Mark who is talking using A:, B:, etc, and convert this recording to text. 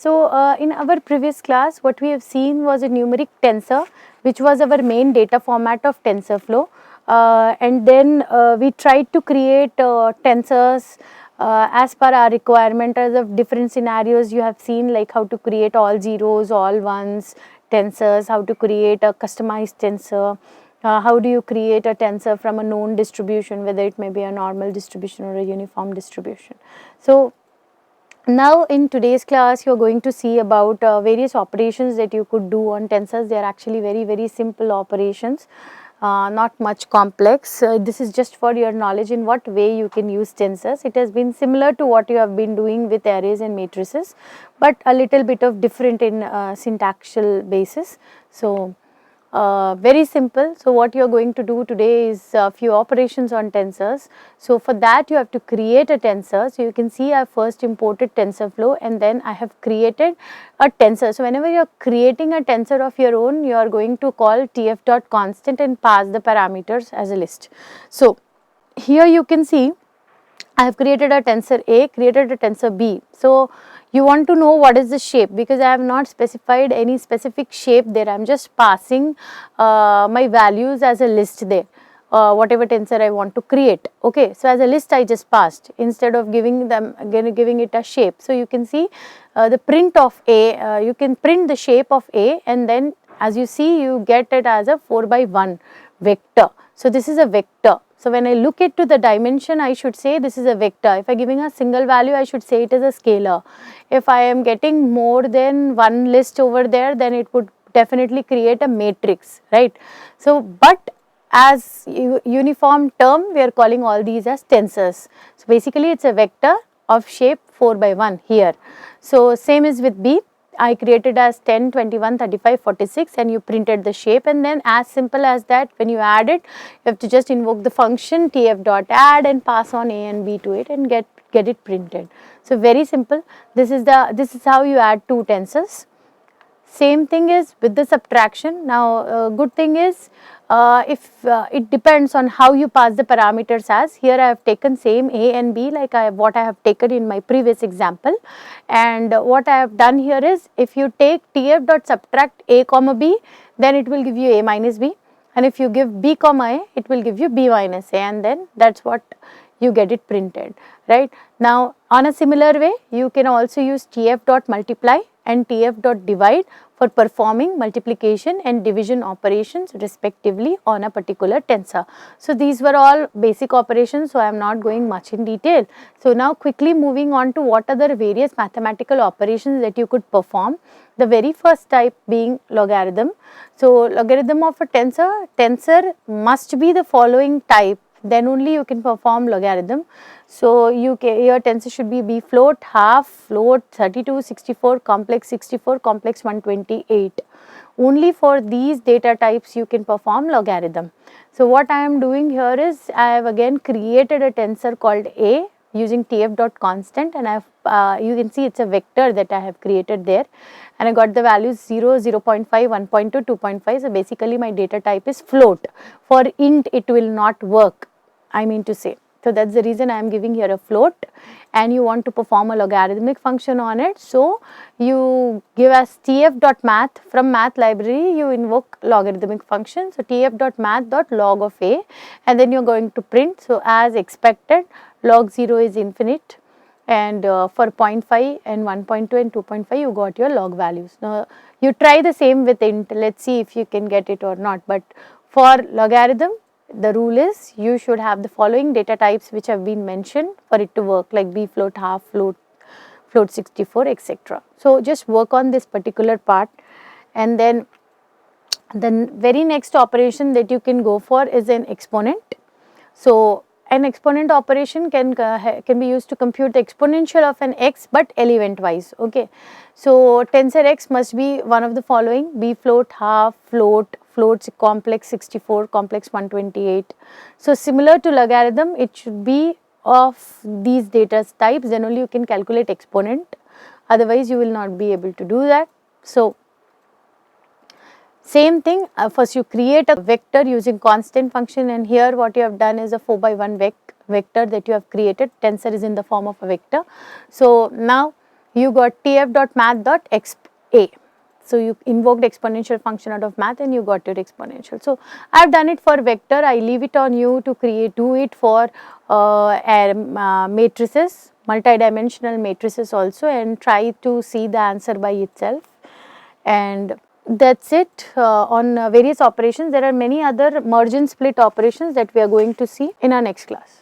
A: So in our previous class, what we have seen was a numeric tensor, which was our main data format of TensorFlow. And then we tried to create tensors as per our requirement as of different scenarios. You have seen like how to create all zeros, all ones tensors, how to create a customized tensor. How do you create a tensor from a known distribution, whether it may be a normal distribution or a uniform distribution. So now in today's class you are going to see about various operations that you could do on tensors. They are actually very simple operations, not much complex. This is just for your knowledge in what way you can use tensors. It has been similar to what you have been doing with arrays and matrices, but a little bit of different in syntactical basis. So very simple. So what you are going to do today is a few operations on tensors. So for that you have to create a tensor. So you can see I first imported TensorFlow and then I have created a tensor. So whenever you are creating a tensor of your own, you are going to call tf.constant and pass the parameters as a list. So here you can see I have created a tensor A, created a tensor B. So you want to know what is the shape, because I have not specified any specific shape there. I am just passing my values as a list there, whatever tensor I want to create. Okay, so as a list I just passed instead of giving it a shape. So you can see the print of A, you can print the shape of A, and then as you see you get it as a 4×1 vector. So this is a vector. So when I look into the dimension, I should say this is a vector. If I am giving a single value, I should say it is a scalar. If I am getting more than one list over there, then it would definitely create a matrix, right? So but as uniform term, we are calling all these as tensors. So basically it's a vector of shape 4×1 here. So same is with B. I created as 10, 21, 35, 46 and you printed the shape, and then as simple as that, when you add it, you have to just invoke the function tf.add and pass on A and B to it and get it printed. So very simple. This is how you add two tensors. Same thing is with the subtraction. Now good thing is if it depends on how you pass the parameters. As here I have taken same A and B like what I have taken in my previous example, and what I have done here is if you take tf.subtract A comma B, then it will give you A minus B, and if you give B comma A, it will give you B minus A, and then that's what you get it printed, right? Now on a similar way you can also use tf.multiply and tf.divide for performing multiplication and division operations respectively on a particular tensor. So these were all basic operations, so I am not going much in detail. So now quickly moving on to what are the various mathematical operations that you could perform. The very first type being logarithm. So logarithm of a tensor must be the following type, then only you can perform logarithm. So your tensor should be float, half, float, 32, 64, complex 64, complex 128. Only for these data types you can perform logarithm. So what I am doing here is I have again created a tensor called A using tf.constant, and I have you can see it's a vector that I have created there, and I got the values 0, 0.5, 1.2, 2.5. So basically my data type is float. For int it will not work, I mean to say. So that's the reason I am giving here a float, and you want to perform a logarithmic function on it. So you give as tf.math, from math library you invoke logarithmic function. So tf.math.log of A, and then you are going to print. So as expected, log 0 is infinite, and for 0.5 and 1.2 and 2.5 you got your log values. Now you try the same with int, let's see if you can get it or not. But for logarithm, the rule is you should have the following data types which have been mentioned for it to work, like B float, half, float, float 64, etc. So just work on this particular part, and then the very next operation that you can go for is an exponent. So an exponent operation can be used to compute the exponential of an x, but element wise. Okay, so tensor x must be one of the following: B float, half, float, floats complex 64, complex 128. So similar to logarithm, it should be of these data types, then only you can calculate exponent, otherwise you will not be able to do that. So same thing, first you create a vector using constant function, and here what you have done is a 4×1 vector that you have created. Tensor is in the form of a vector. So now you got tf.math.exp. So you invoked exponential function out of math and you got your exponential. So I have done it for vector. I leave it on you to do it for matrices, multidimensional matrices also, and try to see the answer by itself. And that's it on various operations. There are many other merge and split operations that we are going to see in our next class.